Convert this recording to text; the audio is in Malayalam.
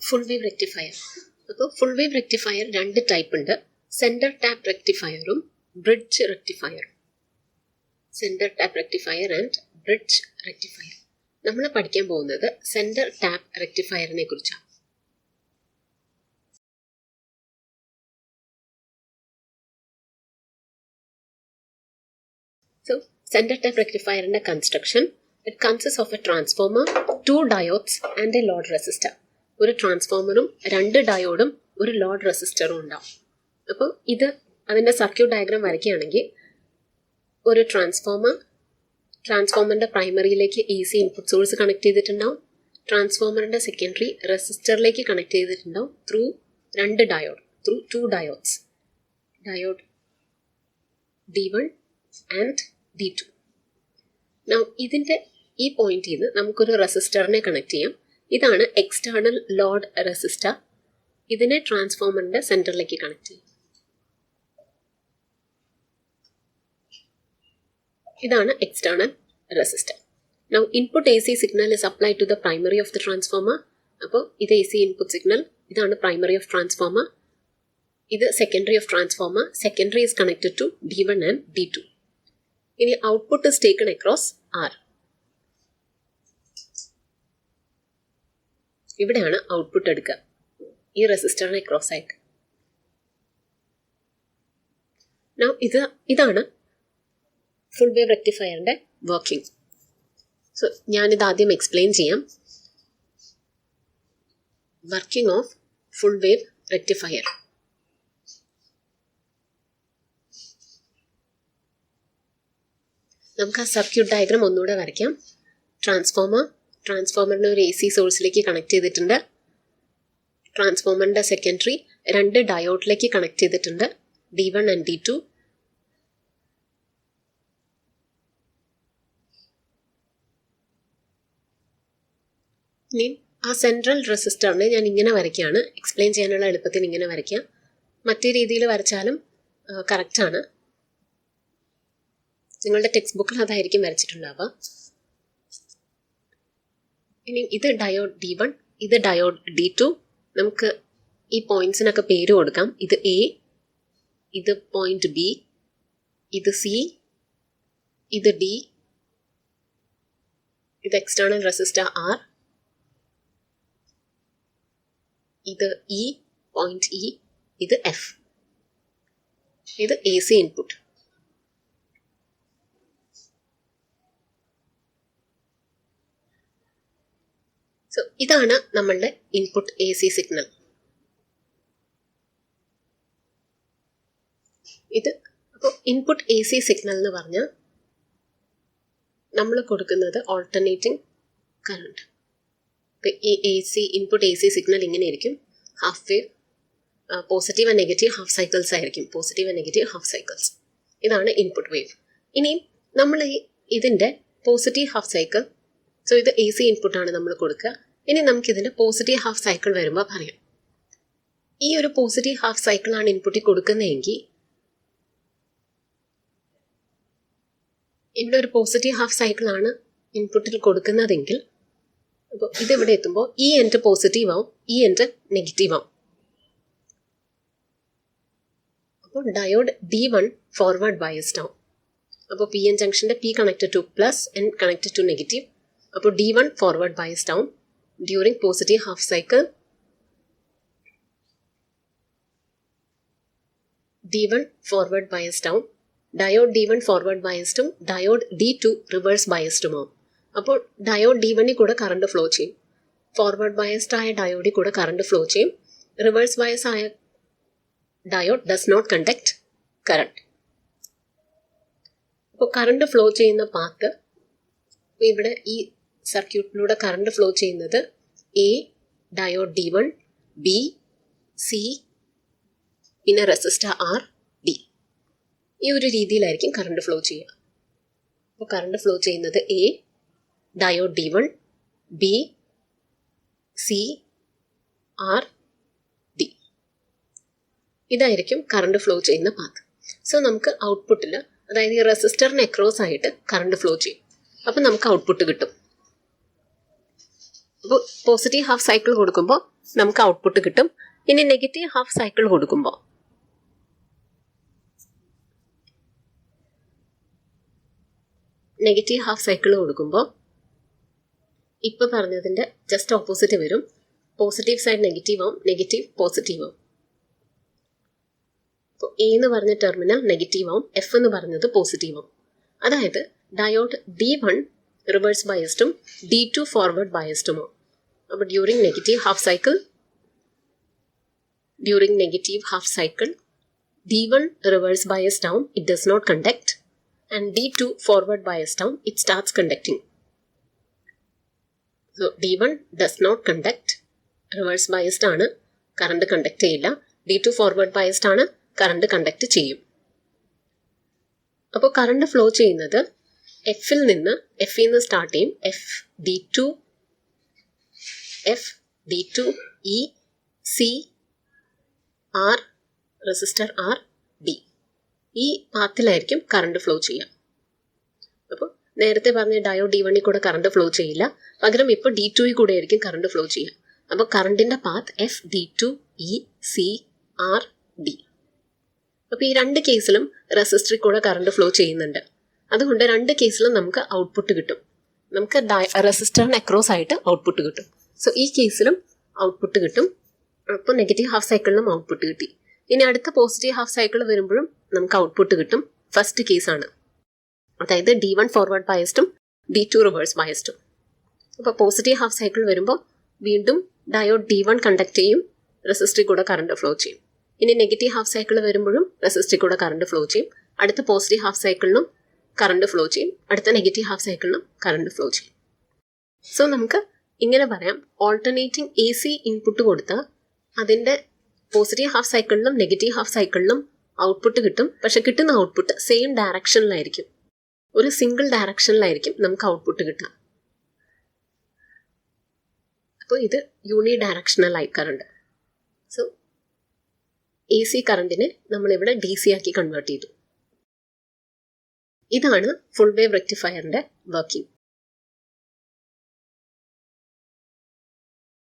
Full wave rectifier. അപ്പോൾ ഫുൾ വേവ് റെക്ടിഫയർ രണ്ട് ടൈപ്പ് ഉണ്ട്. സെൻറ്റർ ടാപ്പ് റെക്ടിഫയറും ബ്രിഡ്ജ് റെക്ടിഫയറും. Centre tap rectifier and bridge rectifier. നമ്മൾ പഠിക്കാൻ പോകുന്നത് സെൻറ്റർ ടാപ്പ് റെക്ടിഫയറിനെ കുറിച്ചാണ്. So, center tap rectifier in a construction, it consists of a transformer, 2 diodes and a load resistor. ഒരു ട്രാൻസ്ഫോമറും 2 ഡയോഡും ഒരു ലോഡ് റെസിസ്റ്ററും ഉണ്ടാവും. അപ്പോൾ ഇത് അതിൻ്റെ സർക്യൂട്ട് ഡയഗ്രാം വരയ്ക്കുകയാണെങ്കിൽ ഒരു ട്രാൻസ്ഫോമറിൻ്റെ പ്രൈമറിയിലേക്ക് AC ഇൻപുട്ട് സോഴ്സ് കണക്ട് ചെയ്തിട്ടുണ്ടാവും. ട്രാൻസ്ഫോമറിൻ്റെ സെക്കൻഡറി റെസിസ്റ്ററിലേക്ക് കണക്ട് ചെയ്തിട്ടുണ്ടാവും through 2 diode, through 2 diodes, diode D1 and D2. Now ഇതിൻ്റെ ഈ പോയിന്റിൽ നിന്ന് നമുക്കൊരു റെസിസ്റ്ററിനെ കണക്ട് ചെയ്യാം. ഇതാണ് എക്സ്റ്റേണൽ ലോഡ് റെസിസ്റ്റർ. ഇതിനെ ട്രാൻസ്ഫോമറിൻ്റെ സെൻറ്ററിലേക്ക് കണക്ട് ചെയ്യും. ഇതാണ് external resistor. Now input AC signal is applied to the primary of the transformer. അപ്പോൾ ഇത് AC ഇൻപുട്ട് സിഗ്നൽ, ഇതാണ് പ്രൈമറി ഓഫ് ട്രാൻസ്ഫോമർ. ഇത് secondary of transformer. Secondary is connected to D1 and D2. ഇനി output is taken across R. ഇവിടെയാണ് ഔട്ട്പുട്ട് എടുക്കുക, ഈ റെസിസ്റ്ററിനെ ക്രോസ് ആയിട്ട്. Now ഇതാണ് ഫുൾ വേവ് റെക്ടിഫയറിൻ്റെ വർക്കിംഗ്. സോ ഞാനിത് ആദ്യം എക്സ്പ്ലെയിൻ ചെയ്യാം. Working of full wave rectifier. നമുക്ക് ആ സർക്യൂട്ട് ഡയഗ്രാം ഒന്നുകൂടെ വരയ്ക്കാം. ട്രാൻസ്ഫോമറിനെ ഒരു AC സോഴ്സിലേക്ക് കണക്ട് ചെയ്തിട്ടുണ്ട്. ട്രാൻസ്ഫോമറിൻ്റെ സെക്കൻഡറി 2 ഡയോഡിലേക്ക് കണക്ട് ചെയ്തിട്ടുണ്ട്, D1 ആൻഡ് D2. ഇനി ആ സെൻട്രൽ റെസിസ്റ്ററിനെ ഞാൻ ഇങ്ങനെ വരയ്ക്കുകയാണ്. എക്സ്പ്ലെയിൻ ചെയ്യാനുള്ള എളുപ്പത്തിന് ഇങ്ങനെ വരയ്ക്കാം. മറ്റേ രീതിയിൽ വരച്ചാലും കറക്റ്റാണ്. നിങ്ങളുടെ ടെക്സ്റ്റ് ബുക്കിൽ അതായിരിക്കും വരച്ചിട്ടുണ്ടാവുക. ഇനി ഇത് ഡയോഡ് D1, ഇത് ഡയോഡ് D2. നമുക്ക് ഈ പോയിന്റ്സിനൊക്കെ പേര് കൊടുക്കാം. ഇത് A, ഇത് പോയിന്റ് B, ഇത് C, ഇത് D, ഇത് എക്സ്റ്റേണൽ റെസിസ്റ്റർ R, ഇത് E, പോയിന്റ് E, ഇത് F, ഇത് AC ഇൻപുട്ട്. സോ ഇതാണ് നമ്മളുടെ ഇൻപുട്ട് AC സിഗ്നൽ. ഇത് അപ്പോൾ ഇൻപുട്ട് AC സിഗ്നൽ എന്ന് പറഞ്ഞാൽ നമ്മൾ കൊടുക്കുന്നത് ഓൾട്ടർനേറ്റിംഗ് കറണ്ട്. ഇപ്പം ഈ ഇൻപുട്ട് AC സിഗ്നൽ ഇങ്ങനെ ആയിരിക്കും. Half wave, positive and negative half cycles ആയിരിക്കും. Positive and negative half cycles. ഇതാണ് ഇൻപുട്ട് വേവ്. ഇനിയും നമ്മൾ ഇതിൻ്റെ പോസിറ്റീവ് ഹാഫ് സൈക്കിൾ, സോ ഇത് AC ഇൻപുട്ടാണ് നമ്മൾ കൊടുക്കുക. ഇനി നമുക്കിതിൻ്റെ പോസിറ്റീവ് ഹാഫ് സൈക്കിൾ വരുമ്പോൾ പറയാം. ഈ ഒരു പോസിറ്റീവ് ഹാഫ് സൈക്കിളാണ് ഇൻപുട്ടിൽ കൊടുക്കുന്നതെങ്കിൽ ഇവിടെ ഒരു പോസിറ്റീവ് ഹാഫ് സൈക്കിളാണ് ഇൻപുട്ടിൽ കൊടുക്കുന്നതെങ്കിൽ അപ്പോൾ ഇതിവിടെ എത്തുമ്പോൾ ഈ എൻഡ് പോസിറ്റീവ് ആവും, ഈ എൻഡ് നെഗറ്റീവ് ആവും. അപ്പോൾ ഡയോഡ് D1 ഫോർവേഡ് ബയസ്ഡ് ആവും. അപ്പോൾ PN ജംഗ്ഷൻ്റെ P connected to plus, N connected to negative. അപ്പോൾ D1 ഫോർവേഡ് ബയസ്ഡ് ആവും during positive half cycle. D1 forward biased ആവും. ഡയോഡ് D1 ഫോർവേഡ് ബയസ്ഡും ഡയോഡ് D2 റിവേഴ്സ് ബയസ്ഡും ആവും. അപ്പോൾ ഡയോഡ് D1 കൂടെ കറണ്ട് ഫ്ലോ ചെയ്യും. ഫോർവേഡ് ബയസ്ഡ് ആയ ഡയോഡിൽ കൂടെ കറണ്ട് ഫ്ലോ ചെയ്യും. റിവേഴ്സ് ബയസ് ആയ diode does not conduct current. അപ്പോൾ കറണ്ട് ഫ്ലോ ചെയ്യുന്ന പാത്ത് ഇവിടെ ഈ സർക്യൂട്ടിലൂടെ കറണ്ട് ഫ്ലോ ചെയ്യുന്നത് A diode D1, B, C, പിന്നെ റെസിസ്റ്റർ R, D. ഈ ഒരു രീതിയിലായിരിക്കും കറണ്ട് ഫ്ലോ ചെയ്യുക. അപ്പോൾ കറണ്ട് ഫ്ലോ ചെയ്യുന്നത് A diode D1, B, C, R, D. ഇതായിരിക്കും കറണ്ട് ഫ്ലോ ചെയ്യുന്ന പാത്ത്. സോ നമുക്ക് ഔട്ട്പുട്ടിൽ, അതായത് ഈ റെസിസ്റ്ററിന് അക്രോസ് ആയിട്ട് കറണ്ട് ഫ്ലോ ചെയ്യും. അപ്പം നമുക്ക് ഔട്ട്പുട്ട് കിട്ടും. അപ്പോൾ പോസിറ്റീവ് ഹാഫ് സൈക്കിൾ കൊടുക്കുമ്പോൾ നമുക്ക് ഔട്ട്പുട്ട് കിട്ടും. ഇനി നെഗറ്റീവ് ഹാഫ് സൈക്കിൾ കൊടുക്കുമ്പോൾ ഇപ്പോൾ പറഞ്ഞതിൻ്റെ ജസ്റ്റ് ഓപ്പോസിറ്റ് വരും. പോസിറ്റീവ് സൈഡ് നെഗറ്റീവ് ആവും, നെഗറ്റീവ് പോസിറ്റീവ് ആവും. അപ്പോൾ എ എന്ന് പറഞ്ഞ ടെർമിനൽ നെഗറ്റീവ് ആവും, എഫ് എന്ന് പറഞ്ഞത് പോസിറ്റീവ് ആവും. അതായത് ഡയോഡ് D1 റിവേഴ്സ് ബയസ്ഡും D2 ഫോർവേഡ് ബയസ്ഡും ആവും. അപ്പോൾ during negative half cycle D1 reverse biased ആവും, it does not conduct, and D2 forward biased ആവും, it starts conducting. So D1 does not conduct, reverse biased ആണ്, കറണ്ട് കണ്ടക്ട് ചെയ്യില്ല. D2 ഫോർവേഡ് ബയസ്ഡ് ആണ്, കറണ്ട് കണ്ടക്ട് ചെയ്യും. അപ്പോൾ കറണ്ട് ഫ്ലോ ചെയ്യുന്നത് എഫിൽ നിന്ന് സ്റ്റാർട്ട് ചെയ്യും. F D2 E C R resistor R D ഈ പാത്തിലായിരിക്കും കറണ്ട് ഫ്ലോ ചെയ്യുക. അപ്പോൾ നേരത്തെ പറഞ്ഞ ഡയോഡ് D1 കൂടെ കറണ്ട് ഫ്ലോ ചെയ്യില്ല, പകരം ഇപ്പോൾ D2 കൂടെ ആയിരിക്കും കറണ്ട് ഫ്ലോ ചെയ്യുക. അപ്പോൾ കറണ്ടിൻ്റെ path FD2 E C R D. അപ്പോൾ ഈ രണ്ട് കേസിലും റെസിസ്റ്ററിൽ കൂടെ കറണ്ട് ഫ്ലോ ചെയ്യുന്നുണ്ട്. അതുകൊണ്ട് രണ്ട് കേസിലും നമുക്ക് ഔട്ട്പുട്ട് കിട്ടും. നമുക്ക് റെസിസ്റ്ററിന് അക്രോസ് ആയിട്ട് ഔട്ട്പുട്ട് കിട്ടും. സോ ഈ കേസിലും ഔട്ട്പുട്ട് കിട്ടും. അപ്പോൾ നെഗറ്റീവ് ഹാഫ് സൈക്കിളിനും ഔട്ട്പുട്ട് കിട്ടി. ഇനി അടുത്ത പോസിറ്റീവ് ഹാഫ് സൈക്കിൾ വരുമ്പോഴും നമുക്ക് ഔട്ട്പുട്ട് കിട്ടും. ഫസ്റ്റ് കേസാണ്, അതായത് D1 ഫോർവേഡ് ബയസ്ഡും D2 റിവേഴ്സ് ബയസ്ഡും. അപ്പോൾ പോസിറ്റീവ് ഹാഫ് സൈക്കിൾ വരുമ്പോൾ വീണ്ടും ഡയോഡ് D1 കണ്ടക്ട് ചെയ്യും, റെസിസ്റ്ററിൽ കൂടെ കറണ്ട് ഫ്ലോ ചെയ്യും. ഇനി നെഗറ്റീവ് ഹാഫ് സൈക്കിൾ വരുമ്പോഴും റെസിസ്റ്ററിൽ കൂടെ കറണ്ട് ഫ്ലോ ചെയ്യും. അടുത്ത പോസിറ്റീവ് ഹാഫ് സൈക്കിളിനും കറണ്ട് ഫ്ലോ ചെയ്യും, അടുത്ത നെഗറ്റീവ് ഹാഫ് സൈക്കിളിനും കറണ്ട് ഫ്ലോ ചെയ്യും. സോ നമുക്ക് ഇങ്ങനെ പറയാം, ഓൾട്ടർനേറ്റിംഗ് AC ഇൻപുട്ട് കൊടുത്താൽ അതിൻ്റെ പോസിറ്റീവ് ഹാഫ് സൈക്കിളിലും നെഗറ്റീവ് ഹാഫ് സൈക്കിളിലും ഔട്ട്പുട്ട് കിട്ടും. പക്ഷെ കിട്ടുന്ന ഔട്ട്പുട്ട് സെയിം ഡയറക്ഷനിലായിരിക്കും, ഒരു സിംഗിൾ ഡയറക്ഷനിലായിരിക്കും നമുക്ക് ഔട്ട്പുട്ട് കിട്ടുക. അപ്പോൾ ഇത് യൂണി ഡയറക്ഷണൽ കറണ്ട്. സോ AC കറണ്ടിനെ നമ്മളിവിടെ DC ആക്കി കൺവേർട്ട് ചെയ്തു. ഇതാണ് ഫുൾ വേവ് റെക്ടിഫയറിൻ്റെ വർക്കിംഗ്.